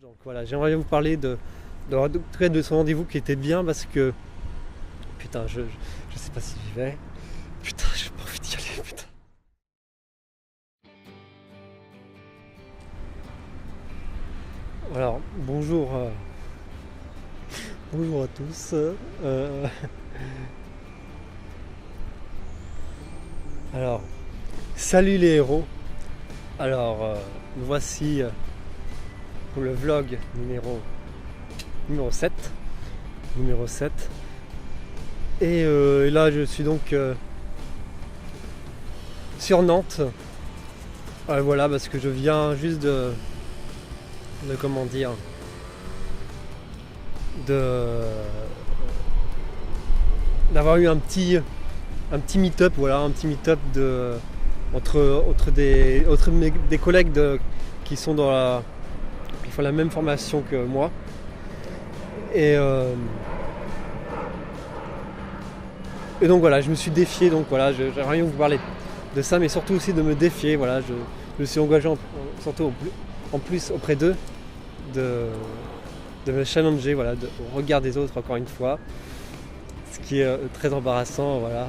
Donc voilà, j'aimerais vous parler de ce rendez-vous qui était bien parce que putain, je sais pas si j'y vais. Putain, j'ai pas envie d'y aller, putain. Alors, bonjour, bonjour à tous. Alors, salut les héros. Alors, nous voici pour le vlog numéro 7. Et là, je suis donc sur Nantes. Voilà, parce que je viens juste comment dire, d'avoir eu un petit meet-up, voilà, un petit meet-up entre des collègues qui sont qui font la même formation que moi. Et donc voilà, je me suis défié, donc voilà, j'aimerais rien vous parler de ça, mais surtout aussi de me défier. Voilà, je me suis engagé surtout en plus auprès d'eux de me challenger, voilà, au regard des autres encore une fois, ce qui est très embarrassant. Voilà,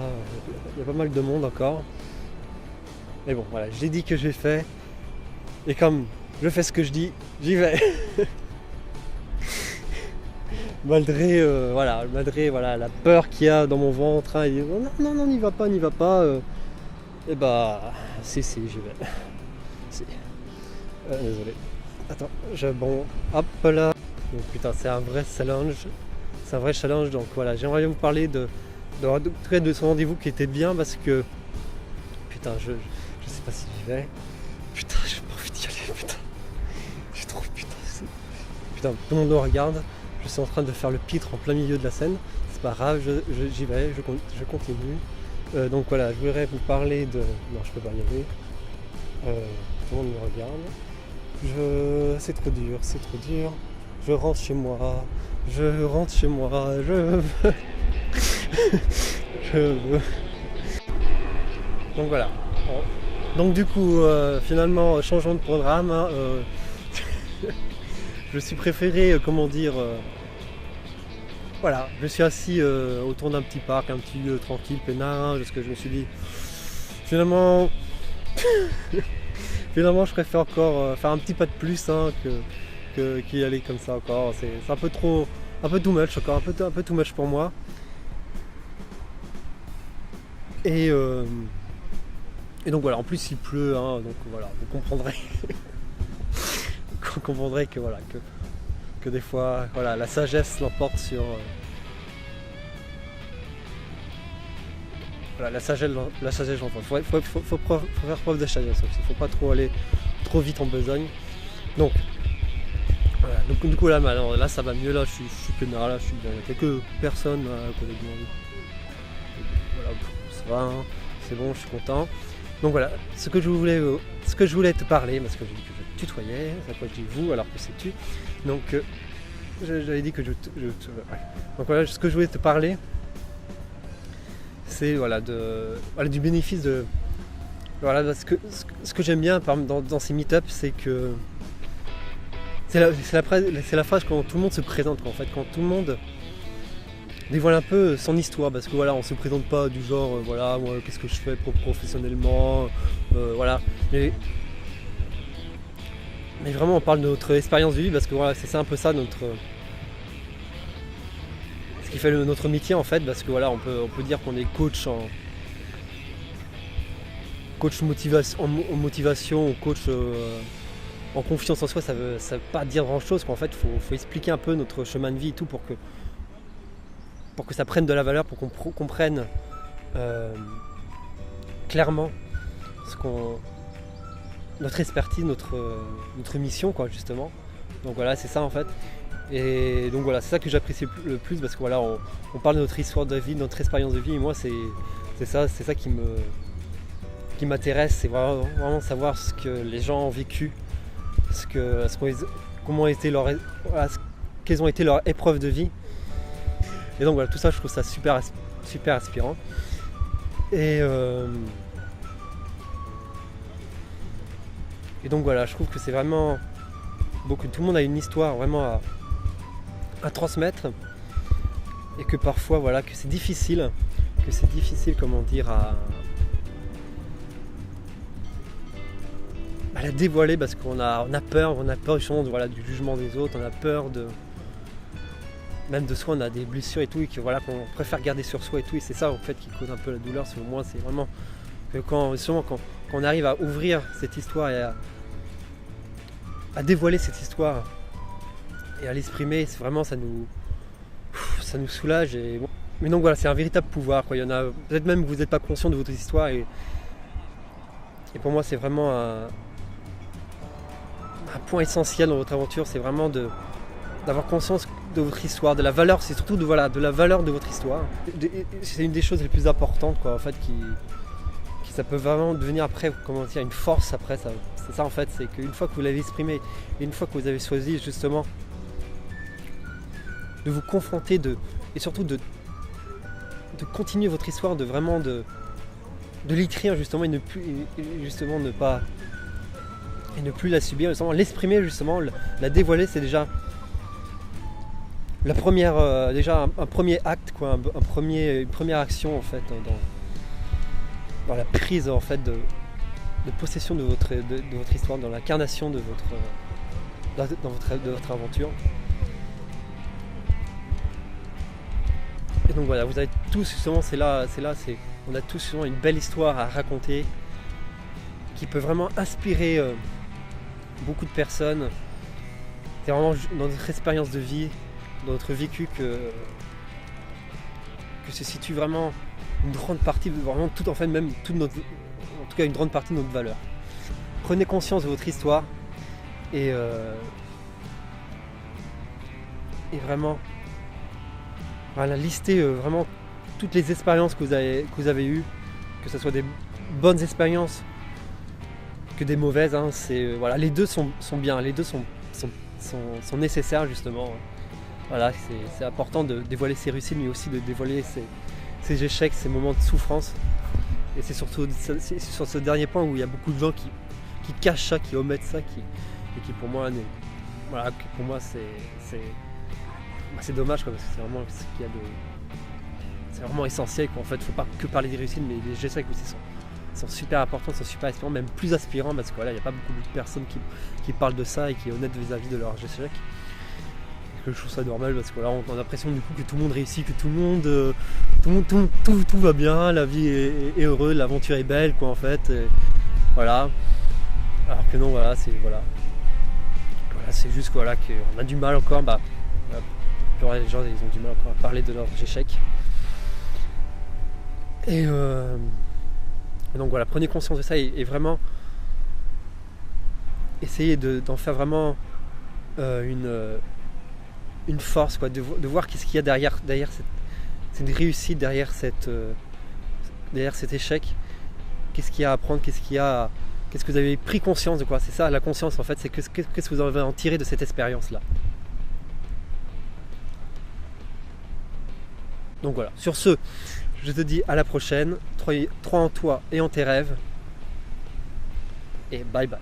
il y a pas mal de monde encore, mais bon, voilà, j'ai dit que j'ai fait, et comme je fais ce que je dis, j'y vais. malgré la peur qu'il y a dans mon ventre, hein, et non, n'y va pas, et bah si, j'y vais. Si. Désolé. Attends, bon, hop là. Donc, putain, c'est un vrai challenge. Donc voilà, j'aimerais vous parler de ce rendez-vous qui était bien parce que putain, je sais pas si j'y vais. Putain, j'ai pas envie d'y aller, putain. J'ai trop, putain, tout le monde me regarde. Je suis en train de faire le pitre en plein milieu de la scène. C'est pas grave, j'y vais, je continue. Donc voilà, je voudrais vous parler de... Non, je peux pas y aller. Tout le monde me regarde. C'est trop dur. Je rentre chez moi. Je veux. Je veux. Donc voilà. Donc du coup, finalement, changeons de programme. Hein, je suis préféré, comment dire... voilà, je suis assis autour d'un petit parc, un petit lieu tranquille, peinard, parce que je me suis dit... Finalement, je préfère encore faire un petit pas de plus, hein, qu'y aller comme ça encore. C'est un peu too much encore, un peu too much pour moi. Et donc voilà, en plus il pleut, hein, donc voilà, vous comprendrez que voilà, que des fois, voilà, la sagesse l'emporte sur... Voilà, la sagesse l'emporte. Faut faire preuve de sagesse aussi. Faut pas trop aller trop vite en besogne. Donc, voilà. Donc du coup là ça va mieux. Là je suis peinard. Là il y a quelques personnes à côté de moi. Voilà, ça va, hein. C'est bon, je suis content. Donc voilà, ce que je voulais te parler, parce que j'ai dit que je tutoyais, c'est à quoi je dis vous alors que c'est tu. Donc j'avais dit que ouais. Donc voilà, ce que je voulais te parler, c'est voilà, du bénéfice de... Voilà, ce que j'aime bien dans ces meet-ups, c'est que c'est la phase quand tout le monde se présente, en fait, quand tout le monde dévoile un peu son histoire, parce que voilà, on se présente pas du genre voilà, moi qu'est-ce que je fais professionnellement, voilà, mais vraiment on parle de notre expérience de vie, parce que voilà, c'est un peu ça ce qui fait notre métier en fait, parce que voilà, on peut dire qu'on est coach en motivation, ou coach en confiance en soi. Ça veut pas dire grand chose, qu'en fait faut expliquer un peu notre chemin de vie et tout pour que ça prenne de la valeur, pour qu'on comprenne clairement notre expertise, notre mission, quoi, justement. Donc voilà, c'est ça en fait. Et donc voilà, c'est ça que j'apprécie le plus, parce que voilà, on parle de notre histoire de vie, de notre expérience de vie, et moi c'est ça qui m'intéresse, c'est vraiment savoir ce que les gens ont vécu, quelles ont été leurs épreuves de vie. Et donc voilà, tout ça je trouve ça super inspirant. Et donc voilà, je trouve que c'est vraiment tout le monde a une histoire vraiment à transmettre, et que parfois voilà, que c'est difficile, comment dire, à la dévoiler, parce qu'on a peur justement voilà, du jugement des autres, on a peur même de soi, on a des blessures et tout, et que voilà, qu'on préfère garder sur soi et tout, et c'est ça en fait qui cause un peu la douleur. Selon moi, c'est vraiment que quand on arrive à ouvrir cette histoire et à dévoiler cette histoire et à l'exprimer, c'est vraiment, ça nous soulage. Mais donc voilà, c'est un véritable pouvoir, quoi. Il y en a peut-être même que vous n'êtes pas conscient de votre histoire, et pour moi c'est vraiment un point essentiel dans votre aventure, c'est vraiment d'avoir conscience de votre histoire, de la valeur, c'est surtout de la valeur de votre histoire. C'est une des choses les plus importantes, quoi, en fait, qui ça peut vraiment devenir après, comment dire, une force après. C'est ça en fait, c'est qu'une fois que vous l'avez exprimé, et une fois que vous avez choisi justement de vous confronter et surtout de continuer votre histoire, de l'écrire justement, et ne plus la subir, justement l'exprimer, justement la dévoiler, c'est déjà la première, déjà un premier acte, quoi, une première action en fait dans la prise en fait de possession de votre histoire, dans l'incarnation de votre aventure. Et donc voilà, vous avez tous justement, on a tous justement une belle histoire à raconter qui peut vraiment inspirer beaucoup de personnes. C'est vraiment dans notre expérience de vie, dans notre vécu, que se situe vraiment une grande partie, vraiment tout, en fait, même toute en tout cas une grande partie de notre valeur. Prenez conscience de votre histoire et vraiment voilà, listez vraiment toutes les expériences que vous avez eues, que ce soit des bonnes expériences que des mauvaises, hein. Voilà, les deux sont bien, les deux sont nécessaires justement. Voilà, c'est important de dévoiler ses réussites, mais aussi de dévoiler ses échecs, ses moments de souffrance. Et c'est surtout sur ce dernier point où il y a beaucoup de gens qui cachent ça, qui omettent ça, et qui pour moi, voilà, pour moi c'est dommage, quoi, parce que c'est vraiment ce qu'il y a c'est vraiment essentiel, quoi. En fait, il ne faut pas que parler des réussites, mais les échecs aussi sont super importants, sont super aspirants, même plus aspirants, parce que voilà, il n'y a pas beaucoup de personnes qui parlent de ça et qui est honnête vis-à-vis de leurs échecs. Je trouve ça normal, parce que là on a l'impression du coup que tout le monde réussit, que tout va bien, la vie est heureuse, l'aventure est belle, quoi, en fait. Et voilà. Alors que non, voilà, c'est juste voilà, qu'on a du mal encore, les gens ils ont du mal encore à parler de leurs échecs. Et donc voilà, prenez conscience de ça, et vraiment essayez d'en faire vraiment une force, quoi, de voir qu'est-ce qu'il y a derrière cette réussite, derrière cet échec, qu'est-ce qu'il y a à apprendre, qu'est-ce que vous avez pris conscience de, quoi. C'est ça la conscience en fait, c'est qu'est-ce que vous avez en tiré de cette expérience là. Donc voilà, sur ce, je te dis à la prochaine, crois en toi et en tes rêves, et bye bye.